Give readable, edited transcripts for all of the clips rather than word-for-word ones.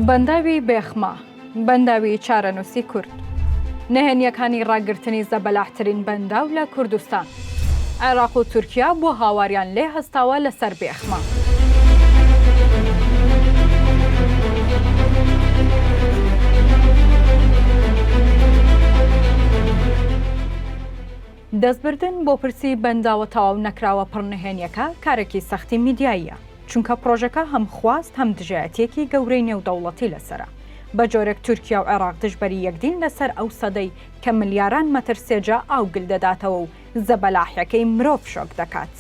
بەنداوی بێخمە، بەنداوی چارەنوسی کورد، نهێنیەکانی ڕاگررتنی زەبەلاحترین بەنداو لە کوردستان. عێراق و تورکیا بۆ هاواریان لێ هەستاوە لەسەر بێخمە. دەستبردن بۆ پرسی بەنداوە تەواو نەکراوە پڕنهێنیەکە کارێکی سەختی میدیاییە، چونکە پرۆژەکە هەم خواست هەم دژایەتێکی گەورەی نێودەوڵەتی لەسرە. بە جۆرێک تورکیا و عێراق دژبەری یەکدین لەسەر ئەو سەدەی کە ملیاران مەتر سێجا ئاو گل دەداتەوە و زەبەلاحیەکەی مرۆڤ شۆک دەکات.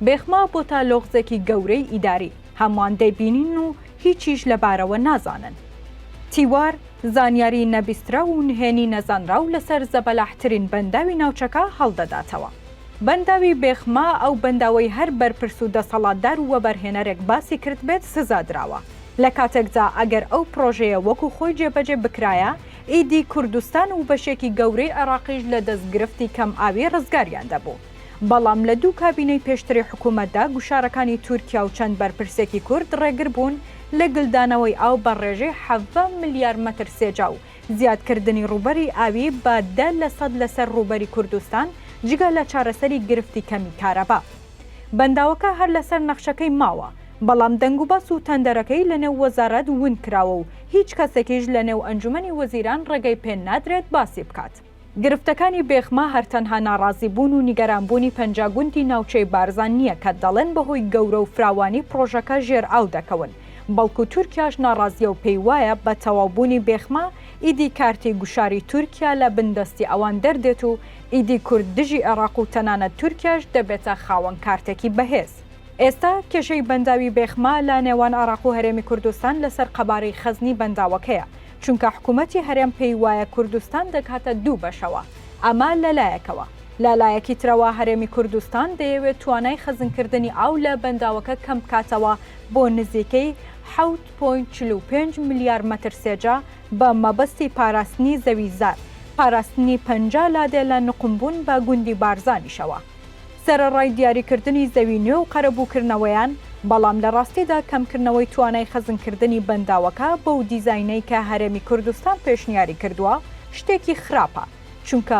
بێخمە بۆتە لۆغزێکی گەورەی ئیداری، هەمووان دەیبینین و هیچیش لەبارەوە نازانن. تیوار زانیاری نەبیسترا و نهێنی نەزانراو لەسەر زەبەلاحترین بەنداوی ناوچەکە هەڵدەداتەوە. بەنداوی بێخمە ئەو بەنداوەی هەر بەرپرس و دەسەڵاتدار و وەبەرهێنەرێک باسی کرد بێت سزا درراوە. لە کاتێکدا ئەگەر ئەو پرۆژەیە وەکو خۆی جێبەجێ بکرایە، ئیدی کوردستان و بەشێکی گەورەی عێراقیش لە دەستگرفتی کەم ئاوی ڕزگاریان دەبوو. بەڵام لە دوو کابینەی پێشتری حکوومەتدا گوشارەکانی تورکیا و چەند بەرپرسێکی کورد ڕێگر بوون لە گلدانەوەی ئاو بە ڕێژەی 70 ملیار مەتر سێجا و زیادکردنی ڕووبەری ئاوی بە 10% لەسەر ڕووبەری کوردستان جگە لە چارەسەری گرفتی کەمی کارەبا. بەنداوەکە هەر لەسەر نەخشەکەی ماوە، بەڵام دەنگ و بەس و تەندەرەکەی لە نێو وەزارەت ون کراوە و هیچ کەسێکیش لە نێو ئەنجومەنی وەزیران ڕێگەی پێ نادرێت باسی بکات. گرفتەکانی بێخمە هەرتەنها ناڕازی بوون و نیگەرانبوونی پەنجاگوندی ناوچەی بارزان نییە کە دەڵێن بەهۆی گەورە و فراوانی پرۆژەکە ژێر ئاو دەکەون، بەڵکو تورکیاش ناڕازیە و پێی وایە بە تەواوبوونی بێخمە ئیدی کارتی گوشاری تورکیا لە بندستی ئەوان دەردێت و ئیدی کورد دژی عێراق و تەنانەت تورکیاش دەبێتە خاوەن کارتێکی بەهێز. ئێستا کێشەی بەنداوی بێخمە لە نێوان عێراق و هەرێمی کوردستان لەسەر قەبارەی خەزنی بەنداوەکەیە، چونکە حکوومەتی هەرێم پێی وایە کوردستان دەکاتە دوو بەشەوە، ئەمە لەلایەکەوە. لەلایەکی ترەوە هەرێمی کوردستان دەیەوێت توانای خەزنکردنی ئاو لە بەنداوەکە کەم بکاتەوە بۆ نزیکەی 7.45 ملیار مەتر سێجا بە مەبەستی پاراستنی زەویزار، پاراستنی 50 لادێ لە نقمبوون بە گوندی بارزانیشەوە. سەرەڕای دیاریکردنی زەوی نوێ و قەرەبووکردنەوەیان، بەڵام لە ڕاستیدا کەمکردنەوەی توانای خەزنکردنی بەنداوەکە بەو دیزاینەی کە هەرێمی کوردستان پێشنیاری کردووە شتێکی خراپە، چونکە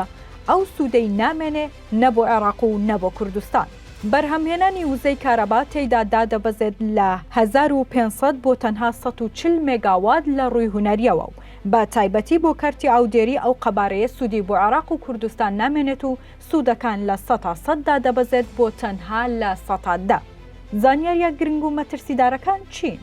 ئەو سوودەی نامێنێ نە بۆ عێراق و نە بۆ کوردستان. بەرهەمهێنانی وزەی کارەبا تێیدا دادەبەزێت لە 1500 بۆ تەنها 140 مێگاوات لە ڕووی هونەریەوە و بە تایبەتی بۆ کارتی ئاودێری ئەو قەبارەیە سوودی بۆ عێراق و کوردستان نامێنێت و سوودەکان لە 100% دادەبەزێت بۆ تەنها لە 110. زانیاریە گرنگ و مەترسیدارەکان چین؟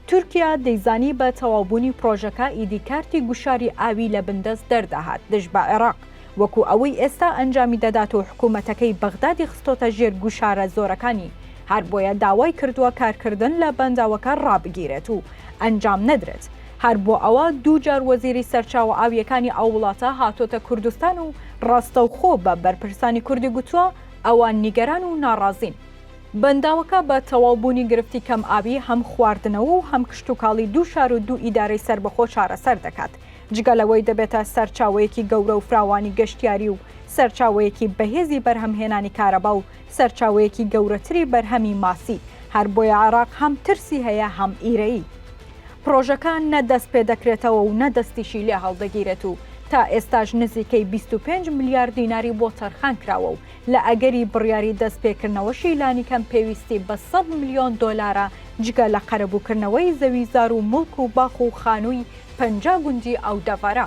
تورکیا دەیزانی بە تەواوبوونی پرۆژەکە ئیدی کارتی گوشاری ئاوی لە بندەست دەردەهات دژ بە عێراق، وەکو ئەوەی ئێستا ئەنجامی دەدات و حکوومەتەکەی بەغدادی خستۆتە ژێر گوشارە زۆرەکانی، هەر بۆیە داوای کردووە کارکردن لە بەنداوەکە ڕابگیرێت و ئەنجام نەدرێت. هەر بۆ ئەوە دوو جار وەزیری سەرچاوە ئاویەکانی ئەو وڵاتە هاتۆتە کوردستان و ڕاستەوخۆ بە بەرپرسانی کوردی گوتووە ئەوان نیگەران و ناڕازین. بەنداوەکە بە تەواوبوونی گرفتی کەم ئاوی هەم خواردنەوە و هەم کشتتوکاڵی دوو شار و دوو ئیدارەی سربەخۆ چارەسەر دەکات، جگەلەوەی دەبێتە سەرچاوەیەکی گەورە و فراوانی گەشتیاری و سەرچاوەیەکی بەهێزی بەرهەمهێنانی کارەبا و سەرچاوەیەکی گەورەتری بەرهەمی ماسی، هەر بۆیە عێراق هەم ترسی هەیە هەم ئیرەیی. پرۆژەکان نەدەست پێ دەکرێتەوە و نەدەستیشی لێ هەڵدەگیرێت و تا ئێستاش نزیکەی 25 ملیار دیناری بۆ تەرخان کراوە و لە ئەگەری بڕیاری دەستپێکردنەوەشی لانیکەم پێویستی بە 100 ملیۆن دۆلارە جگە لە قەرەبووکردنەوەی زەویزار و مڵک و باخ و خانووی 50 گوندی ئەو دەڤەرە.